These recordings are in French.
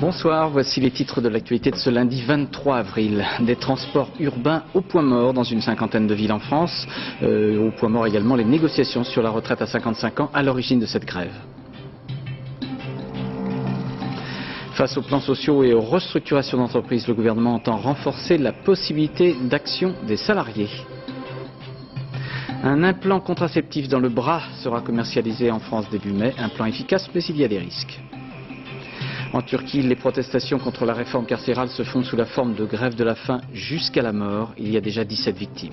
Bonsoir, voici les titres de l'actualité de ce lundi 23 avril. Des transports urbains au point mort dans une cinquantaine de villes en France. Au point mort également les négociations sur la retraite à 55 ans à l'origine de cette grève. Face aux plans sociaux et aux restructurations d'entreprises, le gouvernement entend renforcer la possibilité d'action des salariés. Un implant contraceptif dans le bras sera commercialisé en France début mai. Un plan efficace, mais il y a des risques. En Turquie, les protestations contre la réforme carcérale se font sous la forme de grève de la faim jusqu'à la mort. Il y a déjà 17 victimes.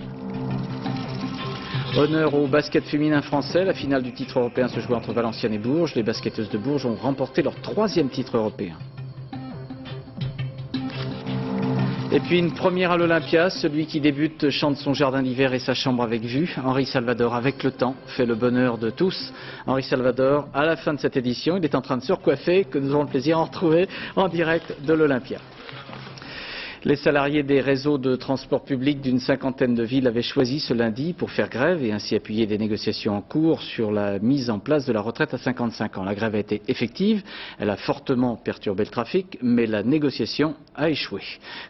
Honneur au basket féminin français. La finale du titre européen se jouait entre Valenciennes et Bourges. Les basketteuses de Bourges ont remporté leur 3e titre européen. Et puis une première à l'Olympia, celui qui débute chante son jardin d'hiver et sa chambre avec vue. Henri Salvador, avec le temps, fait le bonheur de tous. Henri Salvador, à la fin de cette édition, il est en train de se recoiffer, que nous aurons le plaisir d'en retrouver en direct de l'Olympia. Les salariés des réseaux de transport public d'une cinquantaine de villes avaient choisi ce lundi pour faire grève et ainsi appuyer des négociations en cours sur la mise en place de la retraite à 55 ans. La grève a été effective, elle a fortement perturbé le trafic, mais la négociation a échoué.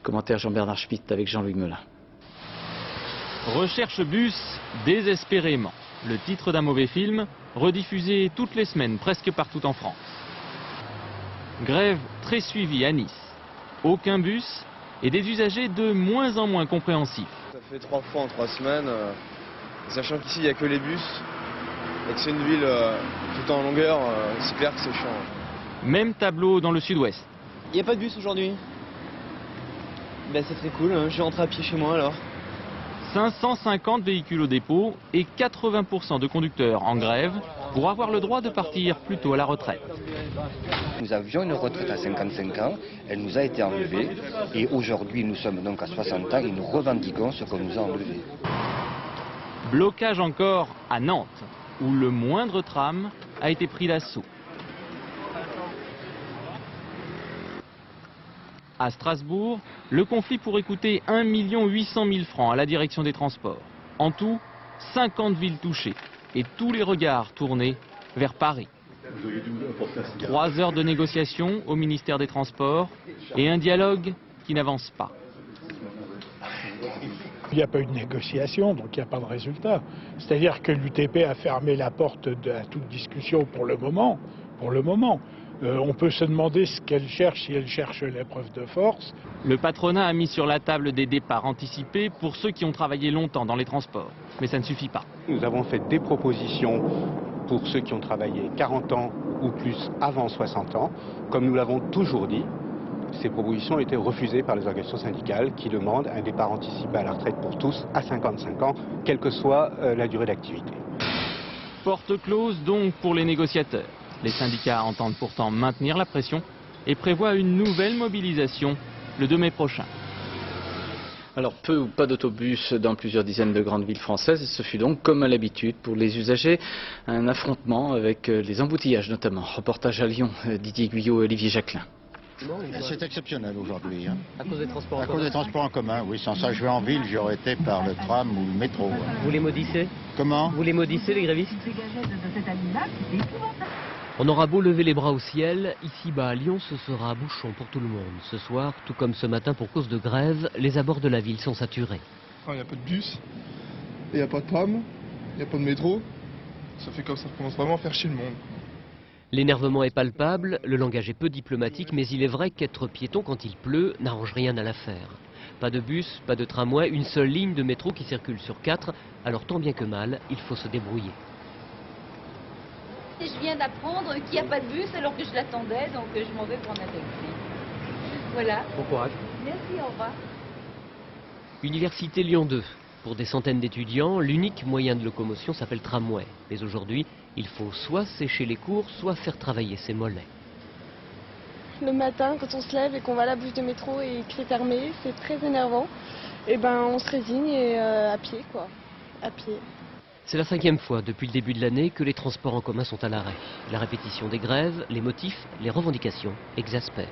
Commentaire Jean-Bernard Schmitt avec Jean-Louis Melin. Recherche bus désespérément. Le titre d'un mauvais film, rediffusé toutes les semaines presque partout en France. Grève très suivie à Nice. Aucun bus et des usagers de moins en moins compréhensifs. Ça fait 3 fois en 3 semaines, sachant qu'ici il n'y a que les bus, et que c'est une ville tout en longueur, c'est clair que c'est chiant. Même tableau dans le sud-ouest. Il n'y a pas de bus aujourd'hui. Ben c'est très cool, je vais rentrer à pied chez moi alors. 550 véhicules au dépôt et 80% de conducteurs en grève pour avoir le droit de partir plus tôt à la retraite. Nous avions une retraite à 55 ans, elle nous a été enlevée et aujourd'hui nous sommes donc à 60 ans et nous revendiquons ce qu'on nous a enlevé. Blocage encore à Nantes, où le moindre tram a été pris d'assaut. À Strasbourg, le conflit pourrait coûter 1 800 000 francs à la direction des transports. En tout, 50 villes touchées et tous les regards tournés vers Paris. 3 heures de négociation au ministère des Transports et un dialogue qui n'avance pas. Il n'y a pas eu de négociation, donc il n'y a pas de résultat. C'est-à-dire que l'UTP a fermé la porte à toute discussion pour le moment. On peut se demander ce qu'elle cherche, si elle cherche l'épreuve de force. Le patronat a mis sur la table des départs anticipés pour ceux qui ont travaillé longtemps dans les transports. Mais ça ne suffit pas. Nous avons fait des propositions pour ceux qui ont travaillé 40 ans ou plus avant 60 ans. Comme nous l'avons toujours dit, ces propositions ont été refusées par les organisations syndicales qui demandent un départ anticipé à la retraite pour tous à 55 ans, quelle que soit la durée d'activité. Porte close donc pour les négociateurs. Les syndicats entendent pourtant maintenir la pression et prévoient une nouvelle mobilisation le 2 mai prochain. Alors peu ou pas d'autobus dans plusieurs dizaines de grandes villes françaises. Ce fut donc, comme à l'habitude, pour les usagers, un affrontement avec les embouteillages notamment. Reportage à Lyon, Didier Guyot et Olivier Jacquelin. C'est exceptionnel aujourd'hui. Hein. À cause des transports en commun. À cause des transports en commun, oui. Sans ça, je vais en ville, j'aurais été par le tram ou le métro. Vous les maudissez? Comment? Vous les maudissez, les grévistes? On aura beau lever les bras au ciel, ici-bas à Lyon, ce sera bouchon pour tout le monde. Ce soir, tout comme ce matin pour cause de grève, les abords de la ville sont saturés. Il n'y a pas de bus, il n'y a pas de tram, il n'y a pas de métro. Ça fait comme ça commence vraiment à faire chier le monde. L'énervement est palpable, le langage est peu diplomatique, mais il est vrai qu'être piéton quand il pleut n'arrange rien à l'affaire. Pas de bus, pas de tramway, une seule ligne de métro qui circule sur 4, alors tant bien que mal, il faut se débrouiller. Je viens d'apprendre qu'il n'y a pas de bus alors que je l'attendais, donc je m'en vais prendre un taxi. Voilà. Bon courage. Merci, au revoir. Université Lyon 2. Pour des centaines d'étudiants, l'unique moyen de locomotion s'appelle tramway. Mais aujourd'hui, il faut soit sécher les cours, soit faire travailler ses mollets. Le matin, quand on se lève et qu'on va à la bouche de métro et que c'est fermé, c'est très énervant. Et ben on se résigne et à pied quoi, à pied. C'est la 5e fois depuis le début de l'année que les transports en commun sont à l'arrêt. La répétition des grèves, les motifs, les revendications exaspèrent.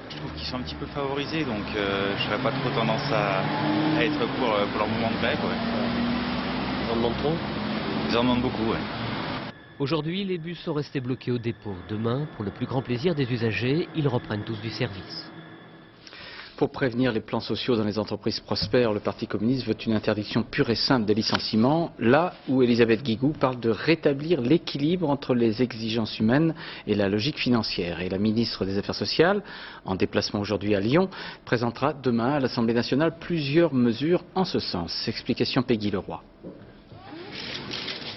Je trouve qu'ils sont un petit peu favorisés, donc je n'aurais pas trop tendance à être pour leur mouvement de grève. Ouais. en demandent trop? Ils en demandent beaucoup, ouais. Aujourd'hui, les bus sont restés bloqués au dépôt. Demain, pour le plus grand plaisir des usagers, ils reprennent tous du service. Pour prévenir les plans sociaux dans les entreprises prospères, le Parti communiste veut une interdiction pure et simple des licenciements, là où Elisabeth Guigou parle de rétablir l'équilibre entre les exigences humaines et la logique financière. Et la ministre des Affaires sociales, en déplacement aujourd'hui à Lyon, présentera demain à l'Assemblée nationale plusieurs mesures en ce sens. Explication Peggy Leroy.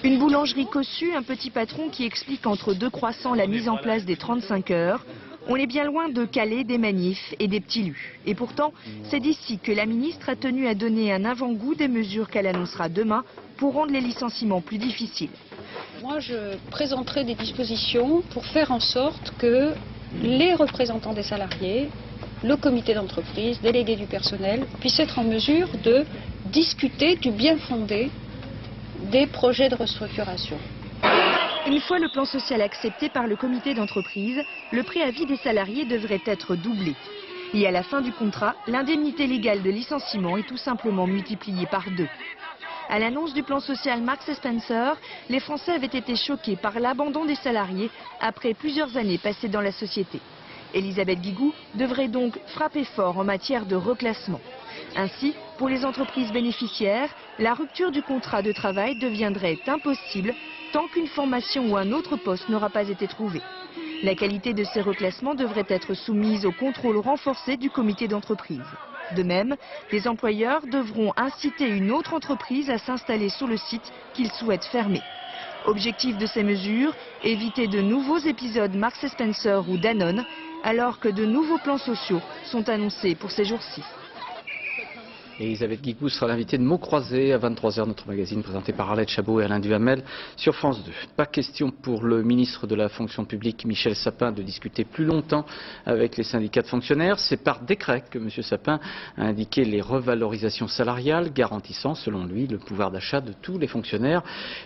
Une boulangerie cossue, un petit patron qui explique entre deux croissants la mise en place des 35 heures. On est bien loin de caler des manifs et des petits lus. Et pourtant, c'est d'ici que la ministre a tenu à donner un avant-goût des mesures qu'elle annoncera demain pour rendre les licenciements plus difficiles. Moi, je présenterai des dispositions pour faire en sorte que les représentants des salariés, le comité d'entreprise, délégués du personnel, puissent être en mesure de discuter du bien fondé des projets de restructuration. Une fois le plan social accepté par le comité d'entreprise, le préavis des salariés devrait être doublé. Et à la fin du contrat, l'indemnité légale de licenciement est tout simplement multipliée par 2. À l'annonce du plan social Marks & Spencer, les Français avaient été choqués par l'abandon des salariés après plusieurs années passées dans la société. Elisabeth Guigou devrait donc frapper fort en matière de reclassement. Ainsi, pour les entreprises bénéficiaires, la rupture du contrat de travail deviendrait impossible tant qu'une formation ou un autre poste n'aura pas été trouvé. La qualité de ces reclassements devrait être soumise au contrôle renforcé du comité d'entreprise. De même, les employeurs devront inciter une autre entreprise à s'installer sur le site qu'ils souhaitent fermer. Objectif de ces mesures, éviter de nouveaux épisodes Marks & Spencer ou Danone, alors que de nouveaux plans sociaux sont annoncés pour ces jours-ci. Elisabeth Guigou sera l'invitée de Mots Croisés à 23h, notre magazine présenté par Arlette Chabot et Alain Duhamel sur France 2. Pas question pour le ministre de la fonction publique Michel Sapin de discuter plus longtemps avec les syndicats de fonctionnaires. C'est par décret que M. Sapin a indiqué les revalorisations salariales garantissant, selon lui, le pouvoir d'achat de tous les fonctionnaires.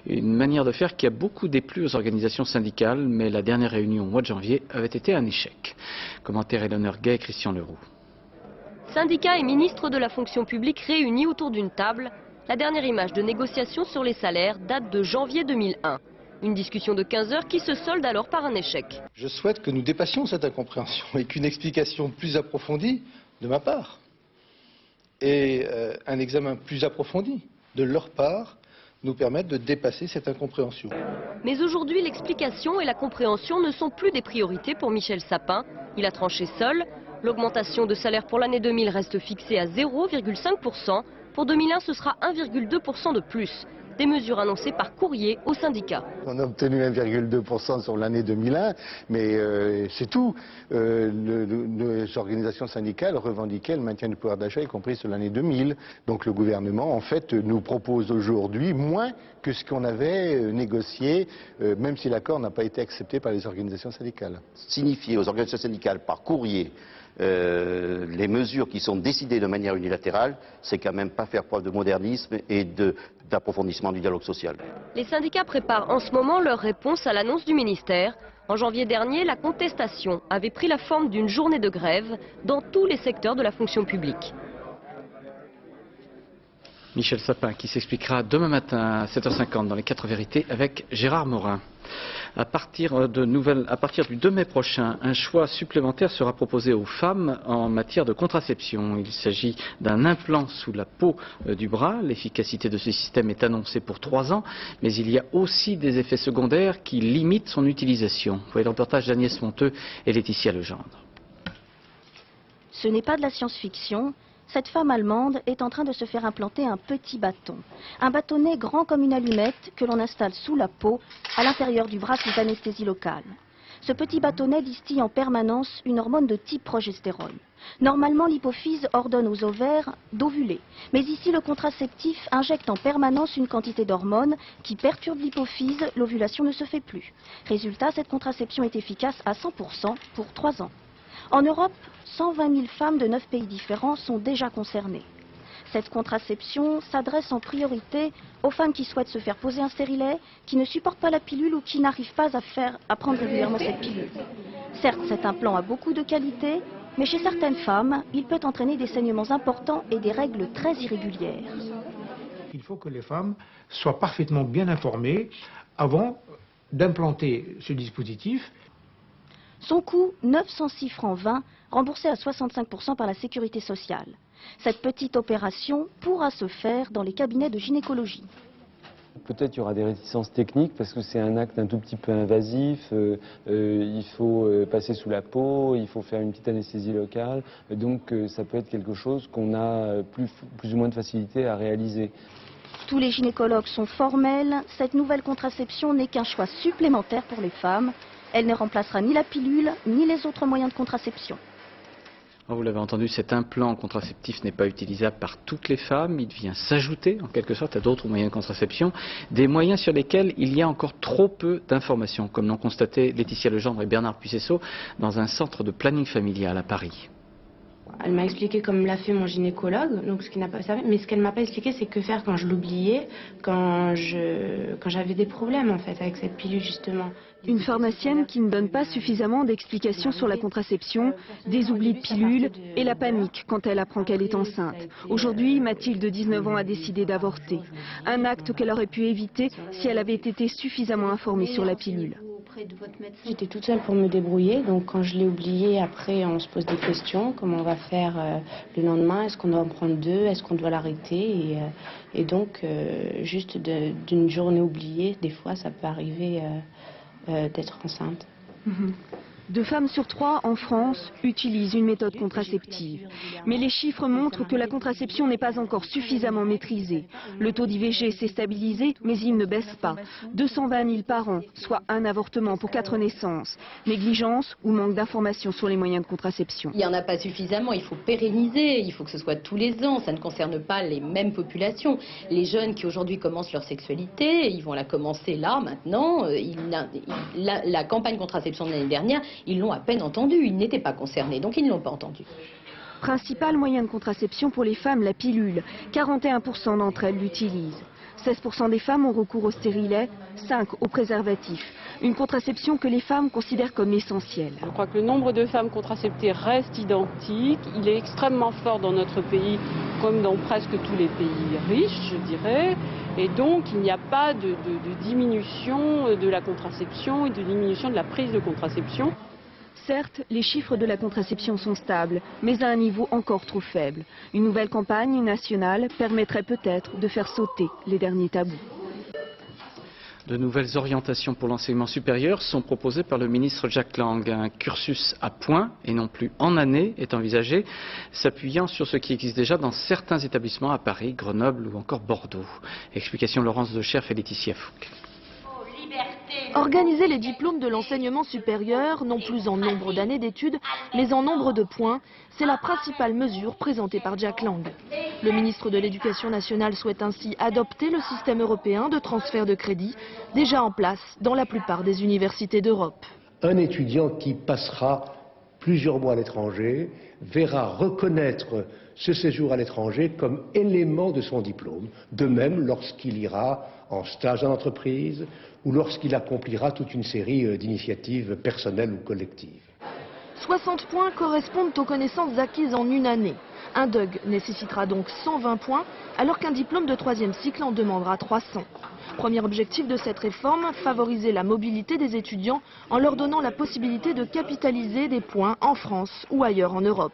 Une manière de faire qui a beaucoup déplu aux organisations syndicales, mais la dernière réunion au mois de janvier avait été un échec. Commentaire Eleonore Gay et Christian Leroux. Syndicats et ministres de la fonction publique réunis autour d'une table. La dernière image de négociation sur les salaires date de janvier 2001. Une discussion de 15 heures qui se solde alors par un échec. Je souhaite que nous dépassions cette incompréhension et qu'une explication plus approfondie de ma part et un examen plus approfondi de leur part nous permettent de dépasser cette incompréhension. Mais aujourd'hui, l'explication et la compréhension ne sont plus des priorités pour Michel Sapin. Il a tranché seul. L'augmentation de salaire pour l'année 2000 reste fixée à 0,5%. Pour 2001, ce sera 1,2% de plus. Des mesures annoncées par courrier aux syndicats. On a obtenu 1,2% sur l'année 2001, mais c'est tout. Les organisations syndicales revendiquaient le maintien du pouvoir d'achat, y compris sur l'année 2000. Donc le gouvernement, en fait, nous propose aujourd'hui moins que ce qu'on avait négocié, même si l'accord n'a pas été accepté par les organisations syndicales. Signifier aux organisations syndicales par courrier les mesures qui sont décidées de manière unilatérale, c'est quand même pas faire preuve de modernisme et d'approfondissement du dialogue social. Les syndicats préparent en ce moment leur réponse à l'annonce du ministère. En janvier dernier, la contestation avait pris la forme d'une journée de grève dans tous les secteurs de la fonction publique. Michel Sapin qui s'expliquera demain matin à 7h50 dans les 4 vérités avec Gérard Morin. À partir du 2 mai prochain, un choix supplémentaire sera proposé aux femmes en matière de contraception. Il s'agit d'un implant sous la peau du bras. L'efficacité de ce système est annoncée pour 3 ans, mais il y a aussi des effets secondaires qui limitent son utilisation. Voyez le reportage d'Agnès Monteux et Laetitia Legendre. Ce n'est pas de la science-fiction. Cette femme allemande est en train de se faire implanter un petit bâton. Un bâtonnet grand comme une allumette que l'on installe sous la peau, à l'intérieur du bras sous anesthésie locale. Ce petit bâtonnet distille en permanence une hormone de type progestérone. Normalement, l'hypophyse ordonne aux ovaires d'ovuler. Mais ici, le contraceptif injecte en permanence une quantité d'hormones qui perturbe l'hypophyse, l'ovulation ne se fait plus. Résultat, cette contraception est efficace à 100% pour 3 ans. En Europe, 120 000 femmes de 9 pays différents sont déjà concernées. Cette contraception s'adresse en priorité aux femmes qui souhaitent se faire poser un stérilet, qui ne supportent pas la pilule ou qui n'arrivent pas à prendre régulièrement cette pilule. Certes, cet implant a beaucoup de qualités, mais chez certaines femmes, il peut entraîner des saignements importants et des règles très irrégulières. Il faut que les femmes soient parfaitement bien informées avant d'implanter ce dispositif. Son coût, 906 francs 20, remboursé à 65% par la sécurité sociale. Cette petite opération pourra se faire dans les cabinets de gynécologie. Peut-être il y aura des réticences techniques parce que c'est un acte un tout petit peu invasif, il faut passer sous la peau, il faut faire une petite anesthésie locale, donc ça peut être quelque chose qu'on a plus ou moins de facilité à réaliser. Tous les gynécologues sont formels, cette nouvelle contraception n'est qu'un choix supplémentaire pour les femmes. Elle ne remplacera ni la pilule ni les autres moyens de contraception. Vous l'avez entendu, cet implant contraceptif n'est pas utilisable par toutes les femmes, il vient s'ajouter en quelque sorte à d'autres moyens de contraception, des moyens sur lesquels il y a encore trop peu d'informations, comme l'ont constaté Laetitia Legendre et Bernard Puccesso dans un centre de planning familial à Paris. Elle m'a expliqué comme l'a fait mon gynécologue, donc ce qui n'a pas servi. Mais ce qu'elle m'a pas expliqué, c'est que faire quand je l'oubliais, quand j'avais des problèmes en fait avec cette pilule justement. Une pharmacienne qui ne donne pas suffisamment d'explications sur la contraception, des oublis de pilules et la panique quand elle apprend qu'elle est enceinte. Aujourd'hui, Mathilde, 19 ans, a décidé d'avorter. Un acte qu'elle aurait pu éviter si elle avait été suffisamment informée sur la pilule. J'étais toute seule pour me débrouiller, donc quand je l'ai oublié, après on se pose des questions, comment on va faire le lendemain, est-ce qu'on doit en prendre 2, est-ce qu'on doit l'arrêter et donc juste d'une journée oubliée, des fois ça peut arriver d'être enceinte. 2 femmes sur 3 en France utilisent une méthode contraceptive. Mais les chiffres montrent que la contraception n'est pas encore suffisamment maîtrisée. Le taux d'IVG s'est stabilisé, mais il ne baisse pas. 220 000 par an, soit un avortement pour 4 naissances. Négligence ou manque d'informations sur les moyens de contraception. Il n'y en a pas suffisamment, il faut pérenniser, il faut que ce soit tous les ans. Ça ne concerne pas les mêmes populations. Les jeunes qui aujourd'hui commencent leur sexualité, ils vont la commencer là, maintenant. La campagne contraception de l'année dernière, ils l'ont à peine entendu, ils n'étaient pas concernés, donc ils ne l'ont pas entendu. Principal moyen de contraception pour les femmes, la pilule. 41% d'entre elles l'utilisent. 16% des femmes ont recours au stérilet, 5% au préservatif. Une contraception que les femmes considèrent comme essentielle. Je crois que le nombre de femmes contraceptées reste identique. Il est extrêmement fort dans notre pays, comme dans presque tous les pays riches, je dirais. Et donc, il n'y a pas de diminution de la contraception et de diminution de la prise de contraception. Certes, les chiffres de la contraception sont stables, mais à un niveau encore trop faible. Une nouvelle campagne nationale permettrait peut-être de faire sauter les derniers tabous. De nouvelles orientations pour l'enseignement supérieur sont proposées par le ministre Jack Lang. Un cursus à points et non plus en année est envisagé, s'appuyant sur ce qui existe déjà dans certains établissements à Paris, Grenoble ou encore Bordeaux. Explication Laurence Decherf et Laetitia Fouque. Organiser les diplômes de l'enseignement supérieur, non plus en nombre d'années d'études, mais en nombre de points, c'est la principale mesure présentée par Jack Lang. Le ministre de l'Éducation nationale souhaite ainsi adopter le système européen de transfert de crédit, déjà en place dans la plupart des universités d'Europe. Un étudiant qui passera plusieurs mois à l'étranger verra reconnaître ce séjour à l'étranger comme élément de son diplôme, de même lorsqu'il ira en stage en entreprise ou lorsqu'il accomplira toute une série d'initiatives personnelles ou collectives. 60 points correspondent aux connaissances acquises en une année. Un DUG nécessitera donc 120 points, alors qu'un diplôme de 3e cycle en demandera 300. Premier objectif de cette réforme, favoriser la mobilité des étudiants en leur donnant la possibilité de capitaliser des points en France ou ailleurs en Europe.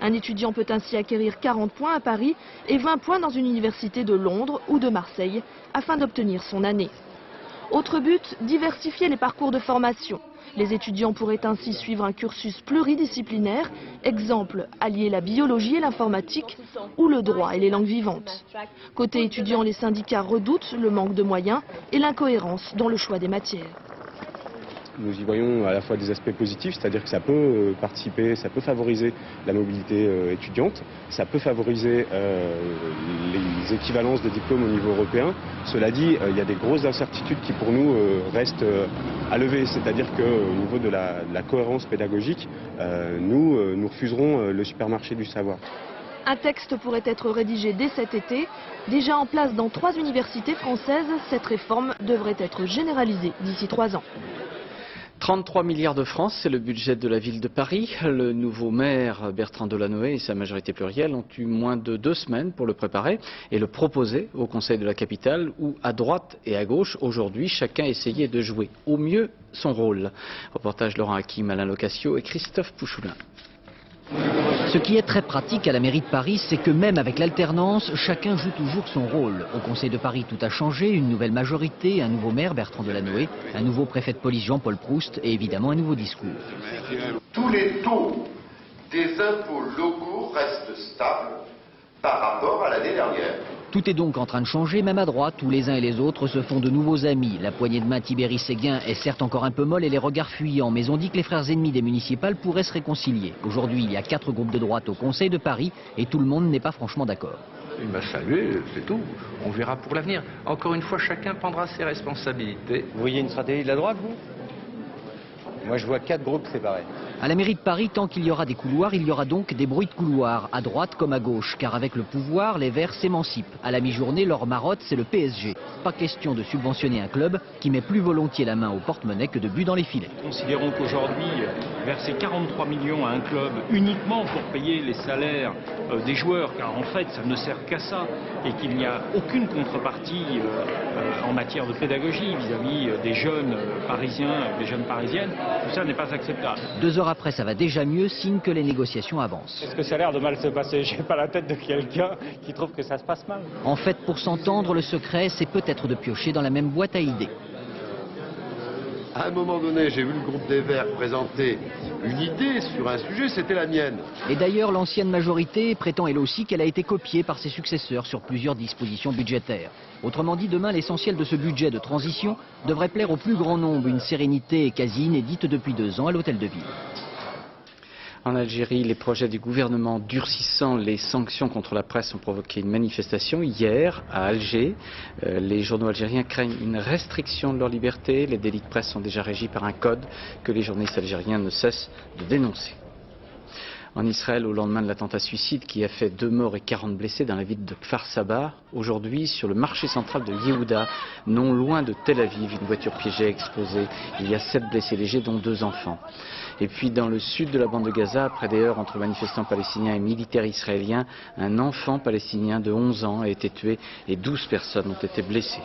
Un étudiant peut ainsi acquérir 40 points à Paris et 20 points dans une université de Londres ou de Marseille afin d'obtenir son année. Autre but, diversifier les parcours de formation. Les étudiants pourraient ainsi suivre un cursus pluridisciplinaire, exemple, allier la biologie et l'informatique ou le droit et les langues vivantes. Côté étudiants, les syndicats redoutent le manque de moyens et l'incohérence dans le choix des matières. Nous y voyons à la fois des aspects positifs, c'est-à-dire que ça peut participer, ça peut favoriser la mobilité étudiante, ça peut favoriser les équivalences de diplômes au niveau européen. Cela dit, il y a des grosses incertitudes qui pour nous restent à lever, c'est-à-dire qu'au niveau de la cohérence pédagogique, nous refuserons le supermarché du savoir. Un texte pourrait être rédigé dès cet été. Déjà en place dans 3 universités françaises, cette réforme devrait être généralisée d'ici 3 ans. 33 milliards de francs, c'est le budget de la ville de Paris. Le nouveau maire Bertrand Delanoë et sa majorité plurielle ont eu moins de 2 semaines pour le préparer et le proposer au Conseil de la capitale où, à droite et à gauche, aujourd'hui, chacun essayait de jouer au mieux son rôle. Reportage Laurent Hakim, Alain Locassio et Christophe Pouchoulin. Ce qui est très pratique à la mairie de Paris, c'est que même avec l'alternance, chacun joue toujours son rôle. Au Conseil de Paris, tout a changé, une nouvelle majorité, un nouveau maire, Bertrand Delanoë, un nouveau préfet de police, Jean-Paul Proust, et évidemment un nouveau discours. Tous les taux des impôts locaux restent stables par rapport à l'année dernière. Tout est donc en train de changer, même à droite, où les uns et les autres se font de nouveaux amis. La poignée de main Tibéri-Séguin est certes encore un peu molle et les regards fuyants, mais on dit que les frères ennemis des municipales pourraient se réconcilier. Aujourd'hui, il y a 4 groupes de droite au Conseil de Paris et tout le monde n'est pas franchement d'accord. Il m'a salué, c'est tout. On verra pour l'avenir. Encore une fois, chacun prendra ses responsabilités. Vous voyez une stratégie de la droite, vous? Moi, je vois 4 groupes séparés. À la mairie de Paris, tant qu'il y aura des couloirs, il y aura donc des bruits de couloirs, à droite comme à gauche, car avec le pouvoir, les Verts s'émancipent. À la mi-journée, leur marotte, c'est le PSG. Pas question de subventionner un club qui met plus volontiers la main au porte-monnaie que de but dans les filets. Considérons qu'aujourd'hui, verser 43 millions à un club uniquement pour payer les salaires des joueurs, car en fait, ça ne sert qu'à ça, et qu'il n'y a aucune contrepartie en matière de pédagogie vis-à-vis des jeunes parisiens, des jeunes parisiennes, tout ça n'est pas acceptable. 2 heures après, ça va déjà mieux, signe que les négociations avancent. Est-ce que ça a l'air de mal se passer? J'ai pas la tête de quelqu'un qui trouve que ça se passe mal. En fait, pour s'entendre, le secret, c'est peut-être de piocher dans la même boîte à idées. À un moment donné, j'ai vu le groupe des Verts présenter une idée sur un sujet, c'était la mienne. Et d'ailleurs, l'ancienne majorité prétend elle aussi qu'elle a été copiée par ses successeurs sur plusieurs dispositions budgétaires. Autrement dit, demain, l'essentiel de ce budget de transition devrait plaire au plus grand nombre, une sérénité quasi inédite depuis 2 ans à l'Hôtel de Ville. En Algérie, les projets du gouvernement durcissant les sanctions contre la presse ont provoqué une manifestation hier à Alger. Les journaux algériens craignent une restriction de leur liberté. Les délits de presse sont déjà régis par un code que les journalistes algériens ne cessent de dénoncer. En Israël, au lendemain de l'attentat suicide qui a fait 2 morts et 40 blessés dans la ville de Kfar Saba, aujourd'hui, sur le marché central de Yehuda, non loin de Tel Aviv, une voiture piégée a explosé. Il y a 7 blessés légers, dont 2 enfants. Et puis, dans le sud de la bande de Gaza, après des heurts entre manifestants palestiniens et militaires israéliens, un enfant palestinien de 11 ans a été tué et 12 personnes ont été blessées.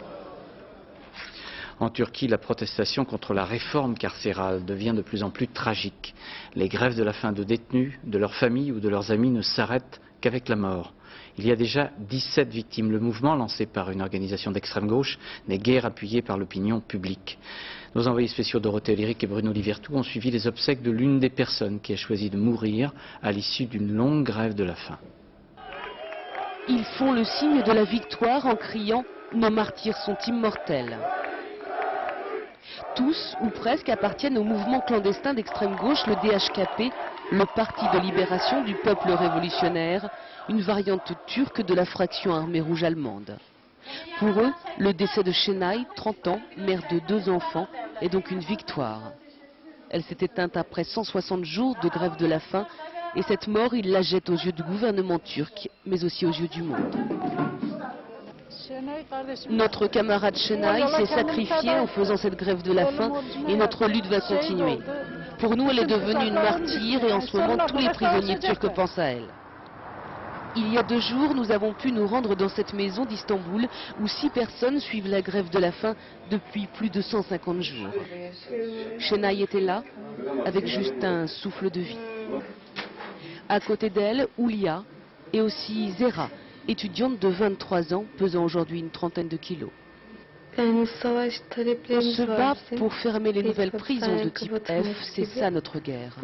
En Turquie, la protestation contre la réforme carcérale devient de plus en plus tragique. Les grèves de la faim de détenus, de leurs familles ou de leurs amis ne s'arrêtent qu'avec la mort. Il y a déjà 17 victimes. Le mouvement, lancé par une organisation d'extrême gauche, n'est guère appuyé par l'opinion publique. Nos envoyés spéciaux Dorothée Lyric et Bruno Livertou ont suivi les obsèques de l'une des personnes qui a choisi de mourir à l'issue d'une longue grève de la faim. Ils font le signe de la victoire en criant « Nos martyrs sont immortels ». Tous, ou presque, appartiennent au mouvement clandestin d'extrême gauche, le DHKP, le Parti de libération du peuple révolutionnaire, une variante turque de la fraction armée rouge allemande. Pour eux, le décès de Şenay, 30 ans, mère de 2 enfants, est donc une victoire. Elle s'est éteinte après 160 jours de grève de la faim, et cette mort, ils la jettent aux yeux du gouvernement turc, mais aussi aux yeux du monde. Notre camarade Şenay s'est sacrifié en faisant cette grève de la faim et notre lutte va continuer. Pour nous, elle est devenue une martyre et en ce moment, tous les prisonniers turcs pensent à elle. Il y a 2 jours, nous avons pu nous rendre dans cette maison d'Istanbul où 6 personnes suivent la grève de la faim depuis plus de 150 jours. Şenay était là, avec juste un souffle de vie. À côté d'elle, Oulia et aussi Zera, étudiante de 23 ans, pesant aujourd'hui une 30aine de kilos. On se bat pour fermer les nouvelles prisons de type F, c'est ça notre guerre.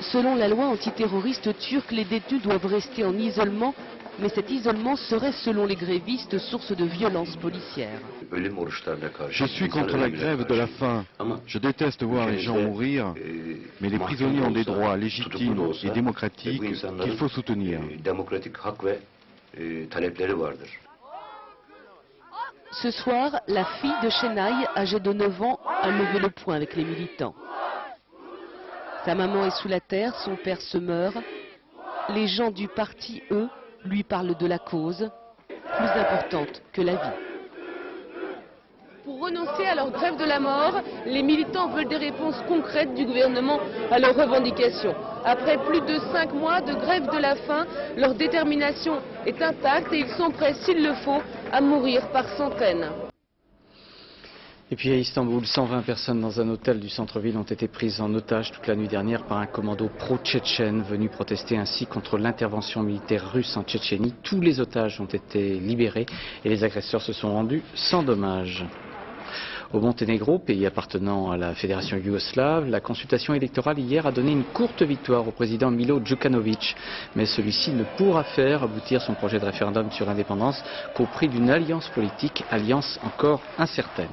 Selon la loi antiterroriste turque, les détenus doivent rester en isolement, mais cet isolement serait, selon les grévistes, source de violences policières. Je suis contre la grève de la faim. Je déteste voir les gens mourir, mais les prisonniers ont des droits légitimes et démocratiques qu'il faut soutenir. Ce soir, la fille de Şenay, âgée de 9 ans, a levé le poing avec les militants. Sa maman est sous la terre, son père se meurt. Les gens du parti, eux, lui parlent de la cause, plus importante que la vie. Pour renoncer à leur grève de la mort, les militants veulent des réponses concrètes du gouvernement à leurs revendications. Après plus de 5 mois de grève de la faim, leur détermination est intacte et ils sont prêts, s'il le faut, à mourir par centaines. Et puis à Istanbul, 120 personnes dans un hôtel du centre-ville ont été prises en otage toute la nuit dernière par un commando pro-tchétchène venu protester ainsi contre l'intervention militaire russe en Tchétchénie. Tous les otages ont été libérés et les agresseurs se sont rendus sans dommages. Au Monténégro, pays appartenant à la fédération yougoslave, la consultation électorale hier a donné une courte victoire au président Milo Djukanovic. Mais celui-ci ne pourra faire aboutir son projet de référendum sur l'indépendance qu'au prix d'une alliance politique, alliance encore incertaine.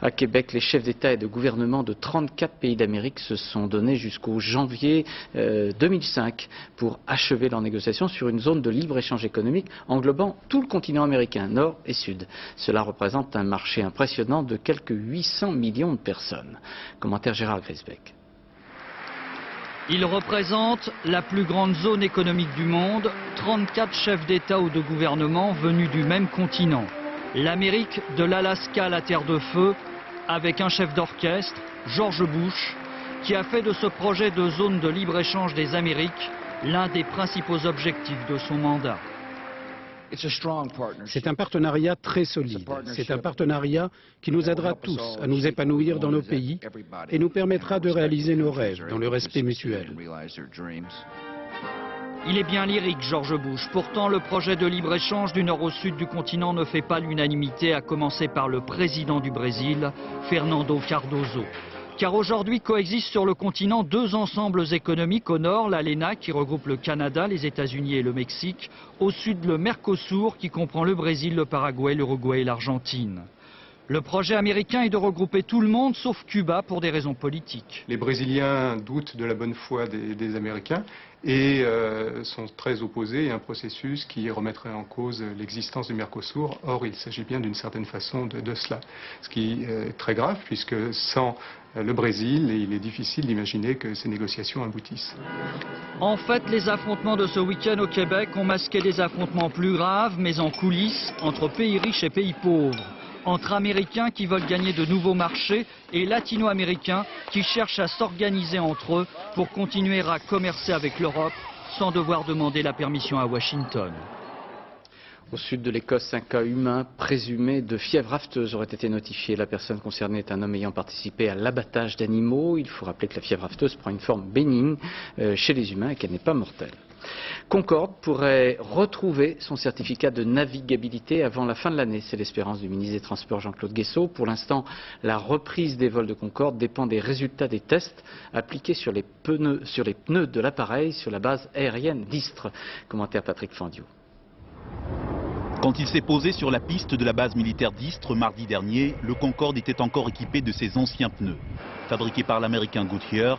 À Québec, les chefs d'État et de gouvernement de 34 pays d'Amérique se sont donnés jusqu'au janvier 2005 pour achever leurs négociations sur une zone de libre-échange économique englobant tout le continent américain, nord et sud. Cela représente un marché impressionnant de quelques 800 millions de personnes. Commentaire Gérard Grisbeck. Il représente la plus grande zone économique du monde, 34 chefs d'État ou de gouvernement venus du même continent. L'Amérique de l'Alaska à la Terre de Feu, avec un chef d'orchestre, George Bush, qui a fait de ce projet de zone de libre-échange des Amériques l'un des principaux objectifs de son mandat. C'est un partenariat très solide. C'est un partenariat qui nous aidera tous à nous épanouir dans nos pays et nous permettra de réaliser nos rêves dans le respect mutuel. Il est bien lyrique, George Bush. Pourtant, le projet de libre-échange du nord au sud du continent ne fait pas l'unanimité, à commencer par le président du Brésil, Fernando Cardoso. Car aujourd'hui coexistent sur le continent deux ensembles économiques. Au nord, l'ALENA qui regroupe le Canada, les États-Unis et le Mexique. Au sud, le Mercosur qui comprend le Brésil, le Paraguay, l'Uruguay et l'Argentine. Le projet américain est de regrouper tout le monde sauf Cuba pour des raisons politiques. Les Brésiliens doutent de la bonne foi des Américains et sont très opposés à un processus qui remettrait en cause l'existence du Mercosur. Or, il s'agit bien d'une certaine façon de cela. Ce qui est très grave puisque sans le Brésil, il est difficile d'imaginer que ces négociations aboutissent. En fait, les affrontements de ce week-end au Québec ont masqué des affrontements plus graves, mais en coulisses, entre pays riches et pays pauvres. Entre Américains qui veulent gagner de nouveaux marchés et Latino-Américains qui cherchent à s'organiser entre eux pour continuer à commercer avec l'Europe sans devoir demander la permission à Washington. Au sud de l'Écosse, un cas humain présumé de fièvre afteuse aurait été notifié. La personne concernée est un homme ayant participé à l'abattage d'animaux. Il faut rappeler que la fièvre afteuse prend une forme bénigne chez les humains et qu'elle n'est pas mortelle. Concorde pourrait retrouver son certificat de navigabilité avant la fin de l'année. C'est l'espérance du ministre des Transports Jean-Claude Guesseau. Pour l'instant, la reprise des vols de Concorde dépend des résultats des tests appliqués sur les pneus de l'appareil sur la base aérienne d'Istres. Commentaire Patrick Fandiou. Quand il s'est posé sur la piste de la base militaire d'Istres mardi dernier, le Concorde était encore équipé de ses anciens pneus. Fabriqués par l'américain Goodyear,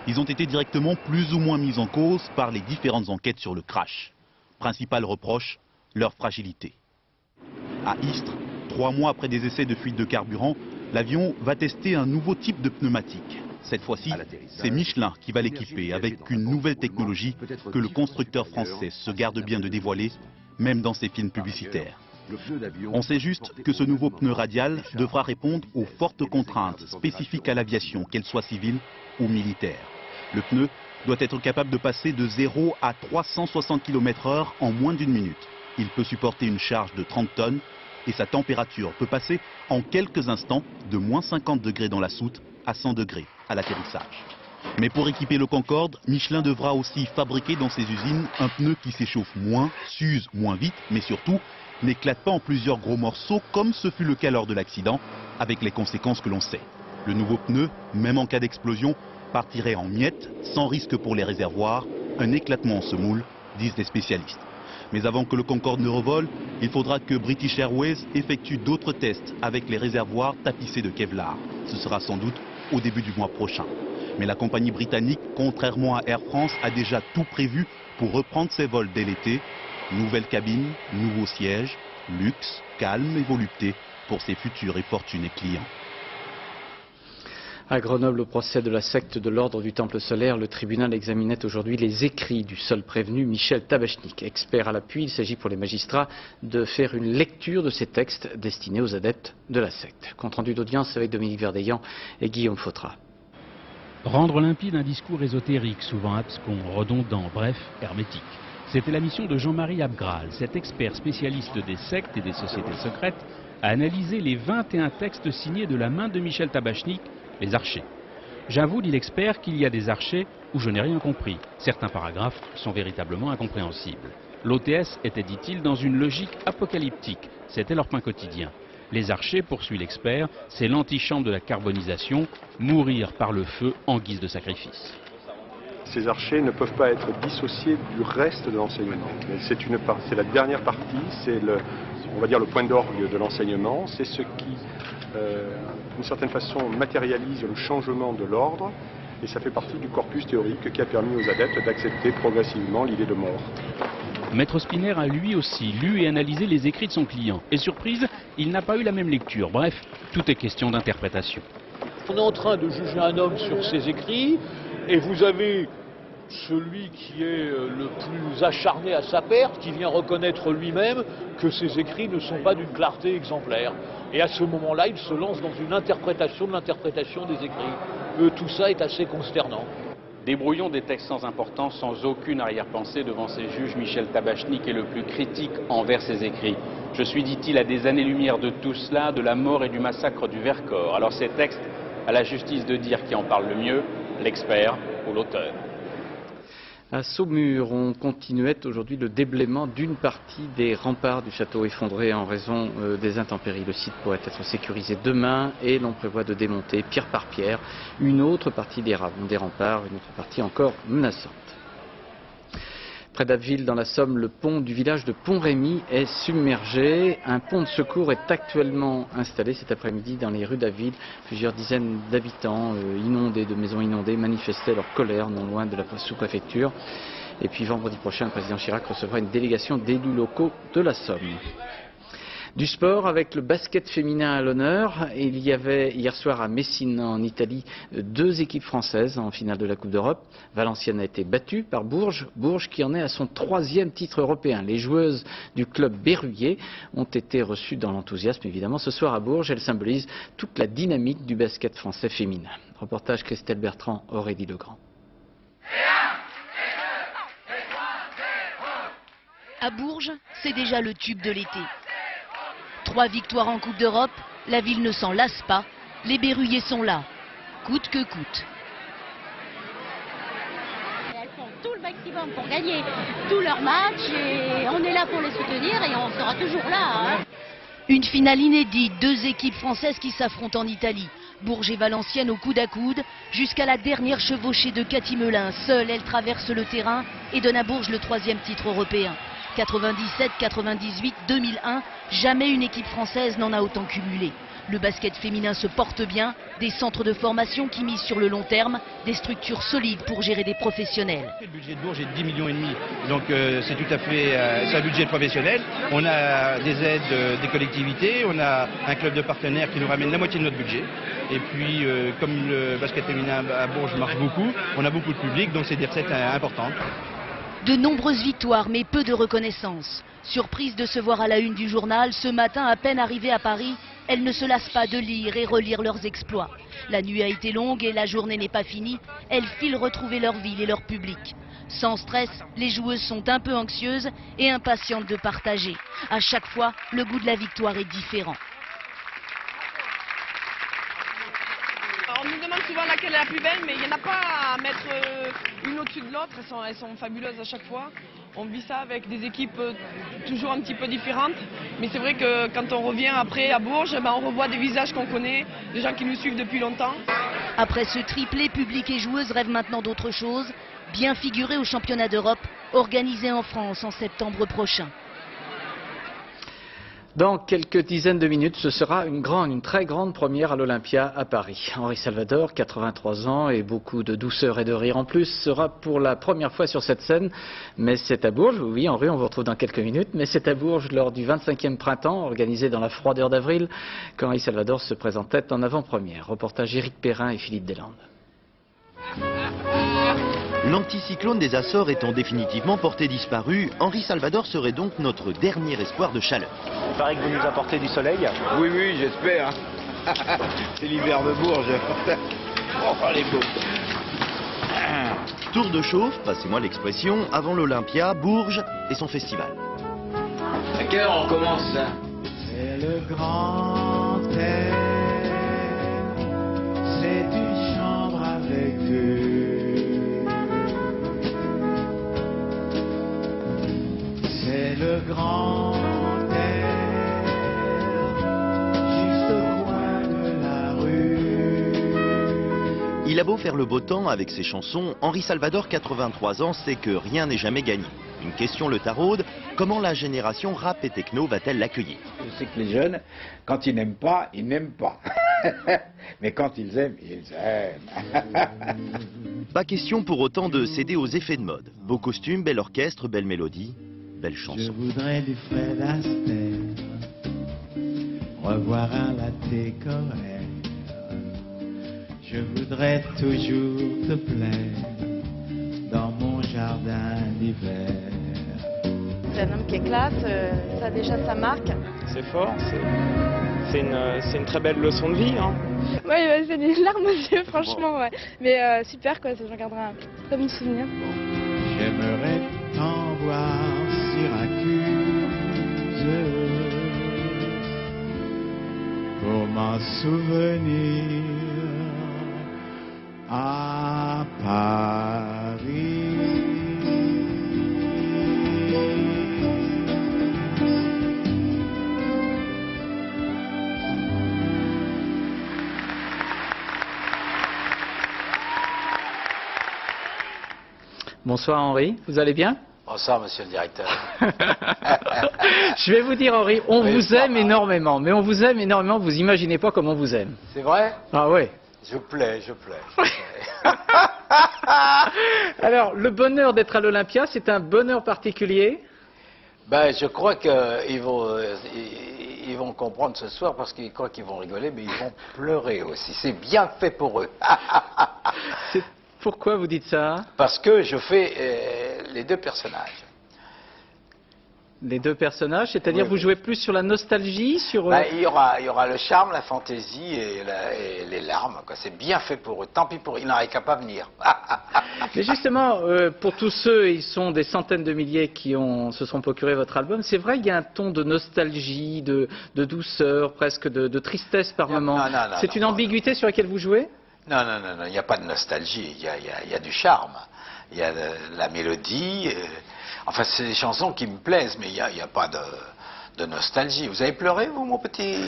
ils ont été directement plus ou moins mis en cause par les différentes enquêtes sur le crash. Principal reproche, leur fragilité. À Istres, 3 mois après des essais de fuite de carburant, l'avion va tester un nouveau type de pneumatique. Cette fois-ci, c'est Michelin qui va l'équiper avec une nouvelle technologie que le constructeur français se garde bien de dévoiler, même dans ses films publicitaires. On sait juste que ce nouveau pneu radial devra répondre aux fortes contraintes spécifiques à l'aviation, qu'elle soit civile ou militaire. Le pneu doit être capable de passer de 0 à 360 km/h en moins d'une minute. Il peut supporter une charge de 30 tonnes et sa température peut passer en quelques instants de moins 50 degrés dans la soute à 100 degrés à l'atterrissage. Mais pour équiper le Concorde, Michelin devra aussi fabriquer dans ses usines un pneu qui s'échauffe moins, s'use moins vite, mais surtout n'éclate pas en plusieurs gros morceaux comme ce fut le cas lors de l'accident, avec les conséquences que l'on sait. Le nouveau pneu, même en cas d'explosion, partirait en miettes, sans risque pour les réservoirs, un éclatement en semoule, disent les spécialistes. Mais avant que le Concorde ne revole, il faudra que British Airways effectue d'autres tests avec les réservoirs tapissés de Kevlar. Ce sera sans doute au début du mois prochain. Mais la compagnie britannique, contrairement à Air France, a déjà tout prévu pour reprendre ses vols dès l'été. Nouvelle cabine, nouveaux sièges, luxe, calme et volupté pour ses futurs et fortunés clients. À Grenoble, au procès de la secte de l'ordre du Temple solaire, le tribunal examinait aujourd'hui les écrits du seul prévenu, Michel Tabachnik. Expert à l'appui, il s'agit pour les magistrats de faire une lecture de ces textes destinés aux adeptes de la secte. Compte rendu d'audience avec Dominique Verdeillan et Guillaume Fautra. Rendre limpide un discours ésotérique, souvent abscon, redondant, bref, hermétique. C'était la mission de Jean-Marie Abgral, cet expert spécialiste des sectes et des sociétés secrètes, à analyser les 21 textes signés de la main de Michel Tabachnik, les archers. J'avoue, dit l'expert, qu'il y a des archers où je n'ai rien compris. Certains paragraphes sont véritablement incompréhensibles. L'OTS était, dit-il, dans une logique apocalyptique. C'était leur pain quotidien. Les archers, poursuit l'expert, c'est l'antichambre de la carbonisation, mourir par le feu en guise de sacrifice. Ces archers ne peuvent pas être dissociés du reste de l'enseignement. C'est la dernière partie, c'est on va dire le point d'orgue de l'enseignement, c'est ce qui, d'une certaine façon, matérialise le changement de l'ordre, et ça fait partie du corpus théorique qui a permis aux adeptes d'accepter progressivement l'idée de mort. Maître Spinner a lui aussi lu et analysé les écrits de son client. Et surprise, il n'a pas eu la même lecture. Bref, tout est question d'interprétation. On est en train de juger un homme sur ses écrits, et vous avez celui qui est le plus acharné à sa perte, qui vient reconnaître lui-même que ses écrits ne sont pas d'une clarté exemplaire. Et à ce moment-là, il se lance dans une interprétation de l'interprétation des écrits. Tout ça est assez consternant. Débrouillons des textes sans importance, sans aucune arrière-pensée devant ces juges. Michel Tabachnik est le plus critique envers ses écrits. Je suis, dit-il, à des années-lumière de tout cela, de la mort et du massacre du Vercors. Alors ces textes, à la justice de dire qui en parle le mieux, l'expert ou l'auteur. À Saumur, on continuait aujourd'hui le déblaiement d'une partie des remparts du château effondré en raison des intempéries. Le site pourrait être sécurisé demain et l'on prévoit de démonter pierre par pierre une autre partie des remparts, une autre partie encore menaçante. Près d'Abbeville, dans la Somme, le pont du village de Pont-Rémy est submergé. Un pont de secours est actuellement installé cet après-midi dans les rues d'Abbeville. Plusieurs dizaines d'habitants inondés, de maisons inondées, manifestaient leur colère non loin de la sous-préfecture. Et puis vendredi prochain, le président Chirac recevra une délégation d'élus locaux de la Somme. Du sport avec le basket féminin à l'honneur. Il y avait hier soir à Messine en Italie 2 équipes françaises en finale de la Coupe d'Europe. Valenciennes a été battue par Bourges. Bourges qui en est à son 3e titre européen. Les joueuses du club berruyer ont été reçues dans l'enthousiasme évidemment. Ce soir à Bourges, elles symbolisent toute la dynamique du basket français féminin. Reportage Christelle Bertrand, Aurélie Legrand. À Bourges, c'est déjà le tube de l'été. 3 victoires en Coupe d'Europe, la ville ne s'en lasse pas, les berruyers sont là, coûte que coûte. Elles font tout le maximum pour gagner tous leurs matchs et on est là pour les soutenir et on sera toujours là. Hein. Une finale inédite, 2 équipes françaises qui s'affrontent en Italie. Bourges et Valenciennes au coude à coude, jusqu'à la dernière chevauchée de Cathy Melin. Seule, elle traverse le terrain et donne à Bourges le 3e titre européen. 97, 98, 2001, jamais une équipe française n'en a autant cumulé. Le basket féminin se porte bien, des centres de formation qui misent sur le long terme, des structures solides pour gérer des professionnels. Le budget de Bourges est de 10 millions et demi, donc c'est tout à fait c'est un budget professionnel. On a des aides des collectivités, on a un club de partenaires qui nous ramène la moitié de notre budget. Et puis comme le basket féminin à Bourges marche beaucoup, on a beaucoup de public, donc c'est des recettes importantes. De nombreuses victoires, mais peu de reconnaissance. Surprise de se voir à la une du journal, ce matin, à peine arrivée à Paris, elles ne se lassent pas de lire et relire leurs exploits. La nuit a été longue et la journée n'est pas finie. Elles filent retrouver leur ville et leur public. Sans stress, les joueuses sont un peu anxieuses et impatientes de partager. À chaque fois, le goût de la victoire est différent. On nous demande souvent laquelle est la plus belle, mais il n'y en a pas à mettre une au-dessus de l'autre. Elles sont fabuleuses à chaque fois. On vit ça avec des équipes toujours un petit peu différentes. Mais c'est vrai que quand on revient après à Bourges, on revoit des visages qu'on connaît, des gens qui nous suivent depuis longtemps. Après ce triplé, public et joueuses rêvent maintenant d'autre chose. Bien figurer au championnat d'Europe, organisé en France en septembre prochain. Dans quelques dizaines de minutes, ce sera une très grande première à l'Olympia à Paris. Henri Salvador, 83 ans et beaucoup de douceur et de rire en plus, sera pour la première fois sur cette scène. Mais c'est à Bourges, oui Henri, on vous retrouve dans quelques minutes, mais c'est à Bourges lors du 25e printemps, organisé dans la froideur d'avril, qu'Henri Salvador se présentait en avant-première. Reportage Éric Perrin et Philippe Deslandes. L'anticyclone des Açores étant définitivement porté disparu, Henri Salvador serait donc notre dernier espoir de chaleur. Il paraît que vous nous apportez du soleil. Oui, oui, j'espère. C'est l'hiver de Bourges. Oh, les beaux. Tour de chauffe, passez-moi l'expression, avant l'Olympia, Bourges et son festival. À quelle heure on commence là? C'est le grand air, c'est une chambre avec vue. C'est le grand air, juste au coin de la rue. Il a beau faire le beau temps avec ses chansons, Henri Salvador, 83 ans, sait que rien n'est jamais gagné. Une question le taraude, comment la génération rap et techno va-t-elle l'accueillir? Je sais que les jeunes, quand ils n'aiment pas, ils n'aiment pas. Mais quand ils aiment, ils aiment. Pas question pour autant de céder aux effets de mode. Beau costume, bel orchestre, belle mélodie, belle chanson. Je voudrais du Fred Astaire, revoir un latte correct. Je voudrais toujours te plaire dans mon jardin d'hiver. C'est un homme qui est classe, ça déjà ça marque. C'est fort, c'est une très belle leçon de vie. Hein. Ouais, c'est des larmes aux yeux, franchement, ouais. Mais super, quoi, j'en garderai un très bon souvenir. J'aimerais t'en voir Syracuse pour m'en souvenir à Paris. Bonsoir Henri, vous allez bien? Bonsoir monsieur le directeur. Je vais vous dire Henri, on vous aime énormément, mais on vous aime énormément, vous imaginez pas comme on vous aime. C'est vrai? Ah ouais. Je plais. Alors, le bonheur d'être à l'Olympia, c'est un bonheur particulier? Ben, je crois qu'ils vont comprendre ce soir parce qu'ils croient qu'ils vont rigoler, mais ils vont pleurer aussi. C'est bien fait pour eux. Pourquoi vous dites ça? Parce que je fais les deux personnages. Les deux personnages, c'est-à-dire vous jouez plus sur la nostalgie, sur... Ben, il y aura le charme, la fantaisie et les larmes. C'est bien fait pour eux. Tant pis pour eux, ils n'auraient qu'à pas venir. Mais justement, pour tous ceux, ils sont des centaines de milliers qui se sont procurés votre album, c'est vrai qu'il y a un ton de nostalgie, de douceur, presque de tristesse par moments. C'est une ambiguïté sur laquelle vous jouez? Non, il n'y a pas de nostalgie, il y a du charme, il y a de la mélodie, enfin c'est des chansons qui me plaisent, mais il n'y a pas de nostalgie. Vous avez pleuré, vous, mon petit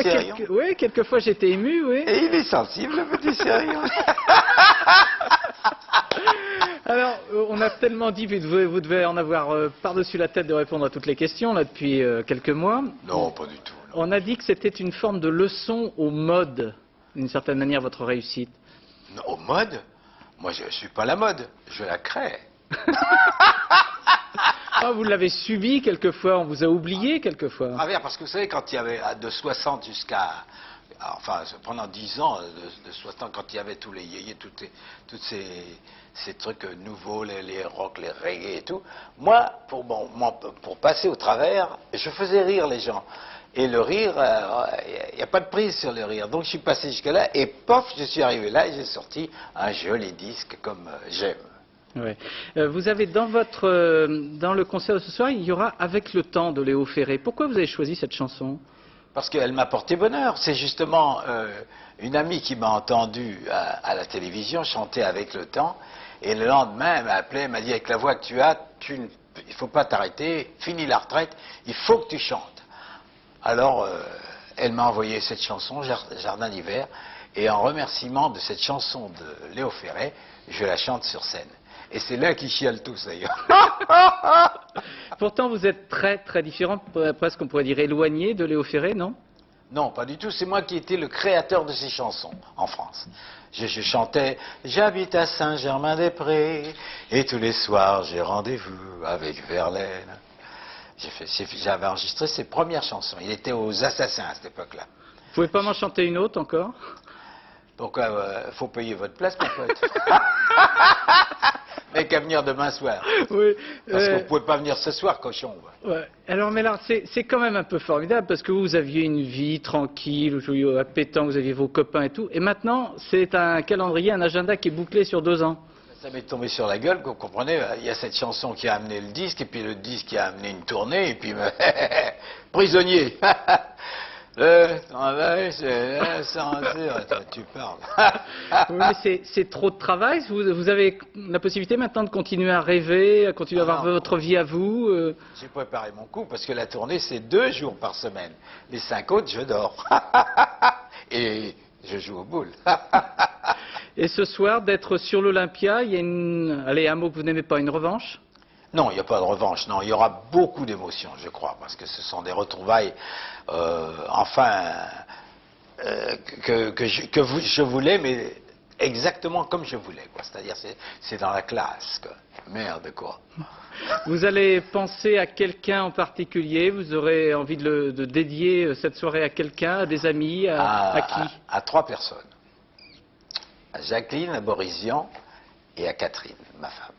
Sérion? Oui, quelquefois j'étais ému, oui. Et il est sensible, le petit Sérion. Alors, on a tellement dit, vous devez en avoir par-dessus la tête de répondre à toutes les questions, là, depuis quelques mois. Non, pas du tout. Non. On a dit que c'était une forme de leçon aux modes. D'une certaine manière, votre réussite? Non, au mode? Moi, je ne suis pas la mode, je la crée. Ah, vous l'avez subi quelquefois, on vous a oublié quelquefois. Travers, parce que vous savez, quand il y avait de 60 jusqu'à... Enfin, pendant 10 ans, de 60, quand il y avait tous les yéyés, tous ces trucs nouveaux, les rock, les reggae et tout, moi, pour passer au travers, je faisais rire les gens. Et le rire, il n'y a pas de prise sur le rire. Donc je suis passé jusque-là et pof, je suis arrivé là et j'ai sorti un joli disque comme j'aime. Ouais. Vous avez dans le concert de ce soir, il y aura Avec le temps de Léo Ferré. Pourquoi vous avez choisi cette chanson? Parce qu'elle m'a porté bonheur. C'est justement une amie qui m'a entendu à la télévision chanter Avec le temps. Et le lendemain, elle m'a appelé, elle m'a dit avec la voix que tu as, il ne faut pas t'arrêter, finis la retraite, il faut que tu chantes. Alors, elle m'a envoyé cette chanson, Jardin d'hiver, et en remerciement de cette chanson de Léo Ferré, je la chante sur scène. Et c'est là qu'ils chialent tous d'ailleurs. Pourtant, vous êtes très très différent, presque on pourrait dire éloigné de Léo Ferré, non? Non, pas du tout. C'est moi qui étais le créateur de ces chansons en France. Je chantais « J'habite à Saint-Germain-des-Prés et tous les soirs j'ai rendez-vous avec Verlaine ». J'avais enregistré ses premières chansons. Il était aux Assassins à cette époque-là. Vous pouvez pas m'en chanter une autre encore? Pourquoi faut payer votre place, mon pote. Mais qu'à venir demain soir. Oui. Parce que vous pouvez pas venir ce soir, cochon. Ouais. Alors, mais là, c'est quand même un peu formidable parce que vous aviez une vie tranquille, vous jouiez à pétanque, vous aviez vos copains et tout. Et maintenant, c'est un calendrier, un agenda qui est bouclé sur 2 ans. Ça m'est tombé sur la gueule, vous comprenez. Il y a cette chanson qui a amené le disque, et puis le disque qui a amené une tournée, et puis prisonnier. Le travail, c'est tu parles. Oui, mais c'est trop de travail. Vous avez la possibilité maintenant de continuer à rêver, à continuer à avoir votre vie à vous. J'ai préparé mon coup parce que la tournée c'est 2 jours par semaine. Les 5 autres, je dors. Et je joue aux boules. Et ce soir, d'être sur l'Olympia, il y a allez, un mot que vous n'aimez pas, une revanche? Non, il n'y a pas de revanche. Non, il y aura beaucoup d'émotions, je crois, parce que ce sont des retrouvailles, je voulais, mais exactement comme je voulais, quoi. C'est-à-dire, c'est dans la classe, quoi. Merde, quoi. Vous allez penser à quelqu'un en particulier? Vous aurez envie de dédier cette soirée à quelqu'un, à des amis, à qui? À 3 personnes. À Jacqueline, à Borisian et à Catherine, ma femme.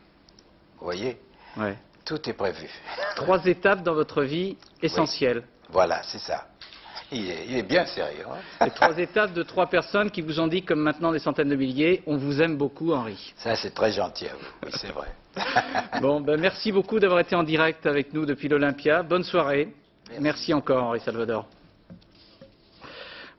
Vous voyez? Ouais. Tout est prévu. 3 étapes dans votre vie essentielles. Oui. Voilà, c'est ça. Il est bien sérieux. Hein. Les 3 étapes de 3 personnes qui vous ont dit, comme maintenant des centaines de milliers, on vous aime beaucoup, Henri. Ça, c'est très gentil à vous. Oui, c'est vrai. Bon, ben, merci beaucoup d'avoir été en direct avec nous depuis l'Olympia. Bonne soirée. Merci encore, Henri Salvador.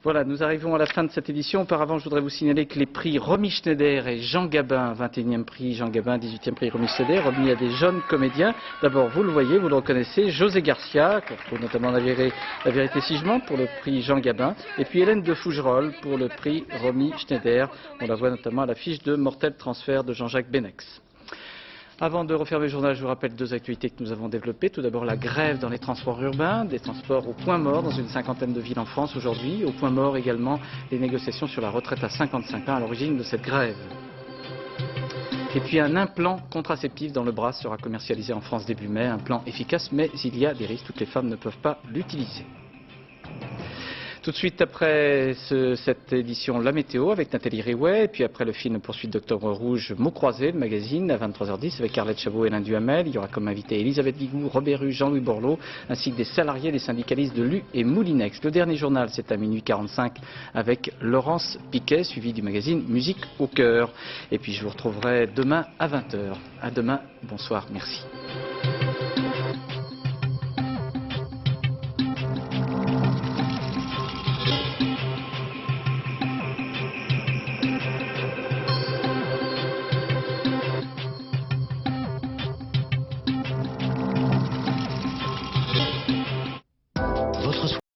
Voilà, nous arrivons à la fin de cette édition. Auparavant, je voudrais vous signaler que les prix Romy Schneider et Jean Gabin, 21e prix Jean Gabin, 18e prix Romy Schneider, remis à des jeunes comédiens. D'abord, vous le voyez, vous le reconnaissez, José Garcia, qu'on retrouve notamment La vérité si je mens pour le prix Jean Gabin, et puis Hélène de Fougerolles pour le prix Romy Schneider. On la voit notamment à l'affiche de Mortel Transfert de Jean-Jacques Benex. Avant de refermer le journal, je vous rappelle 2 actualités que nous avons développées. Tout d'abord, la grève dans les transports urbains, des transports au point mort dans une 50aine de villes en France aujourd'hui. Au point mort également, les négociations sur la retraite à 55 ans à l'origine de cette grève. Et puis un implant contraceptif dans le bras sera commercialisé en France début mai. Un plan efficace, mais il y a des risques. Toutes les femmes ne peuvent pas l'utiliser. Tout de suite après cette édition, la météo avec Nathalie Riouet, et puis après le film Poursuite d'Octobre Rouge, Mots croisés, le magazine, à 23h10 avec Arlette Chabot et Alain Duhamel. Il y aura comme invité Elisabeth Guigou, Robert Rue, Jean-Louis Borloo, ainsi que des salariés des syndicalistes de l'U et Moulinex. Le dernier journal, c'est à minuit 45 avec Laurence Piquet, suivi du magazine Musique au cœur. Et puis je vous retrouverai demain à 20h. À demain, bonsoir, merci.